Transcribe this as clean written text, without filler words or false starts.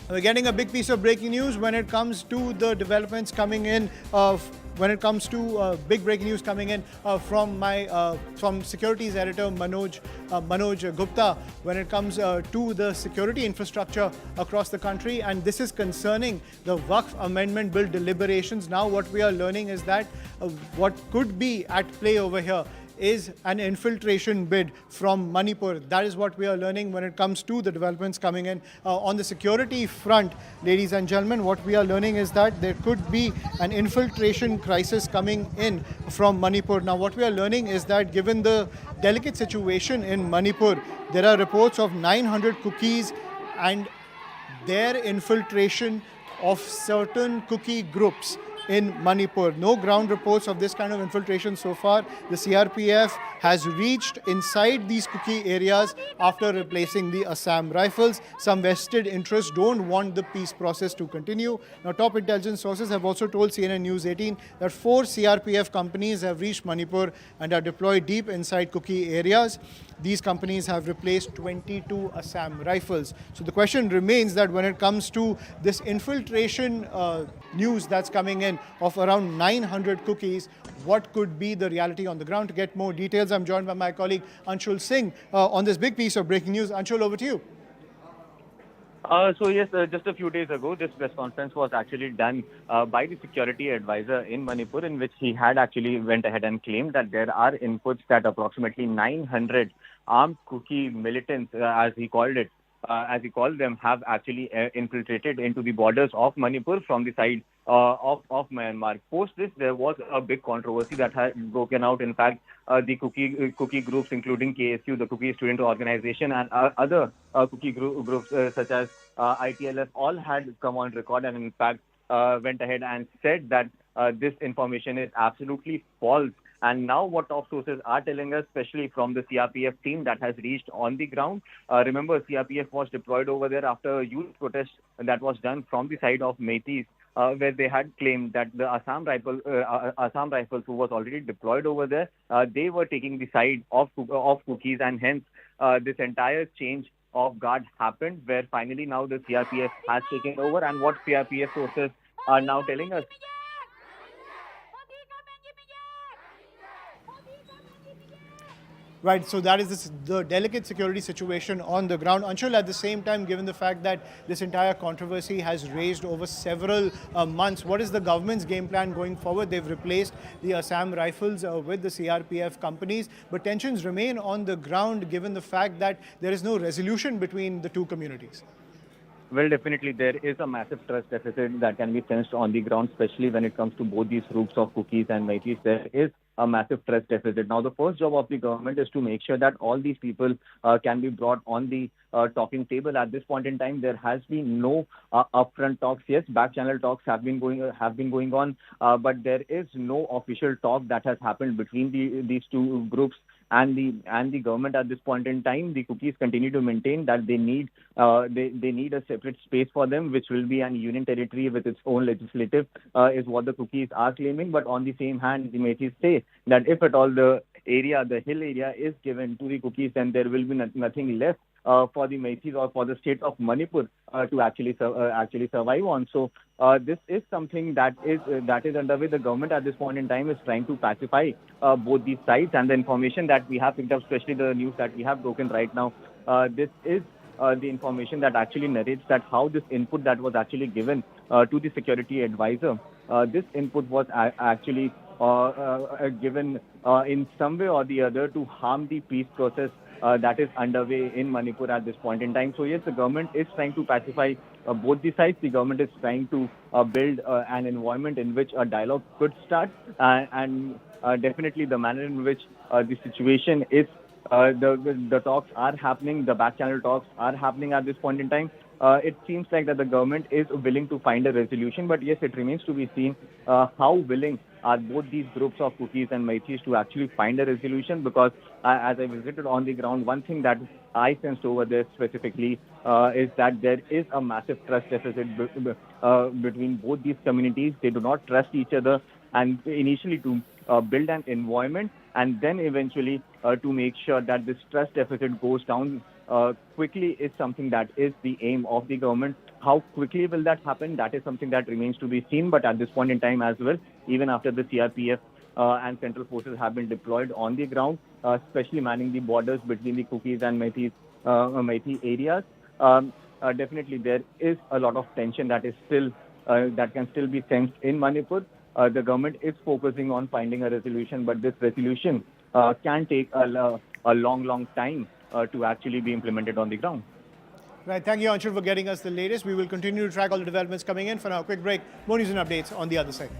We're getting a big piece of breaking news when it comes to the developments coming in. When it comes to big breaking news coming in from securities editor Manoj Gupta, when it comes to the security infrastructure across the country, and this is concerning the Waqf Amendment Bill deliberations. Now, what we are learning is that what could be at play over here is an infiltration bid from Manipur. That is what we are learning when it comes to the developments coming in. On the security front, ladies and gentlemen, what we are learning is that there could be an infiltration crisis coming in from Manipur. Now, what we are learning is that given the delicate situation in Manipur, there are reports of 900 Kukis and their infiltration of certain Kuki groups in Manipur. No ground reports of this kind of infiltration so far. The CRPF has reached inside these Kuki areas after replacing the Assam rifles. Some vested interests don't want the peace process to continue. Now, top intelligence sources have also told CNN News 18 that 4 CRPF companies have reached Manipur and are deployed deep inside Kuki areas. These companies have replaced 22 Assam rifles. So the question remains that when it comes to this infiltration news that's coming in of around 900 Kukis, what could be the reality on the ground? To get more details, I'm joined by my colleague Anshul Singh on this big piece of breaking news. Anshul, over to you. Just a few days ago, this press conference was actually done by the security advisor in Manipur, in which he had actually went ahead and claimed that there are inputs that approximately 900 armed Kuki militants, as he called them, have actually infiltrated into the borders of Manipur from the side of Myanmar. Post this, there was a big controversy that had broken out. In fact, the Kuki groups, including KSU, the Kuki Student Organization, and other Kuki groups such as ITLF, all had come on record and, in fact, went ahead and said that this information is absolutely false. And now what top sources are telling us, especially from the CRPF team that has reached on the ground, remember CRPF was deployed over there after a youth protest that was done from the side of Meiteis, where they had claimed that the Assam Rifles, who was already deployed over there, they were taking the side of Kukis, and hence this entire change of guard happened, where finally now the CRPF has taken over. And what CRPF sources are now telling us, Right, so that is the delicate security situation on the ground. Anshul, at the same time, given the fact that this entire controversy has raised over several months, what is the government's game plan going forward? They've replaced the Assam rifles with the CRPF companies, but tensions remain on the ground given the fact that there is no resolution between the two communities. well, definitely there is a massive trust deficit that can be sensed on the ground, especially when it comes to both these groups of Kukis and Meiteis. There is a massive trust deficit. Now, the first job of the government is to make sure that all these people can be brought on the talking table. At this point in time, there has been no upfront talks. Yes, back channel talks have been going on, but there is no official talk that has happened between these two groups and the government at this point in time. The Kukis continue to maintain that they need a separate space for them, which will be an union territory with its own legislative, is what the Kukis are claiming. But on the same hand, the Meiteis say that if at all the hill area is given to the Kukis, then there will be nothing left for the Meiteis or for the state of Manipur to actually survive on. So this is something that is underway. The government at this point in time is trying to pacify both these sides, and the information that we have picked up, especially the news that we have broken right now, this is the information that actually narrates that how this input that was actually given to the security advisor, this input was actually given in some way or the other to harm the peace process that is underway in Manipur at this point in time. So yes, the government is trying to pacify both the sides. The government is trying to build an environment in which a dialogue could start, and definitely the manner in which the situation is, the talks are happening, the back channel talks are happening at this point in time. It seems like that the government is willing to find a resolution, but yes, it remains to be seen how willing are both these groups of Kukis and Meiteis to actually find a resolution. Because as I visited on the ground, one thing that I sensed over there specifically is that there is a massive trust deficit between both these communities. They do not trust each other, and initially to build an environment and then eventually to make sure that this trust deficit goes down quickly is something that is the aim of the government. How quickly will that happen? That is something that remains to be seen. But at this point in time as well, even after the CRPF and central forces have been deployed on the ground, especially manning the borders between the Kukis and Meithis areas, definitely there is a lot of tension that is still that can still be sensed in Manipur. The government is focusing on finding a resolution, but this resolution can take a long time to actually be implemented on the ground. Right. Thank you, Anshul, for getting us the latest. We will continue to track all the developments coming in. For now, quick break. More news and updates on the other side.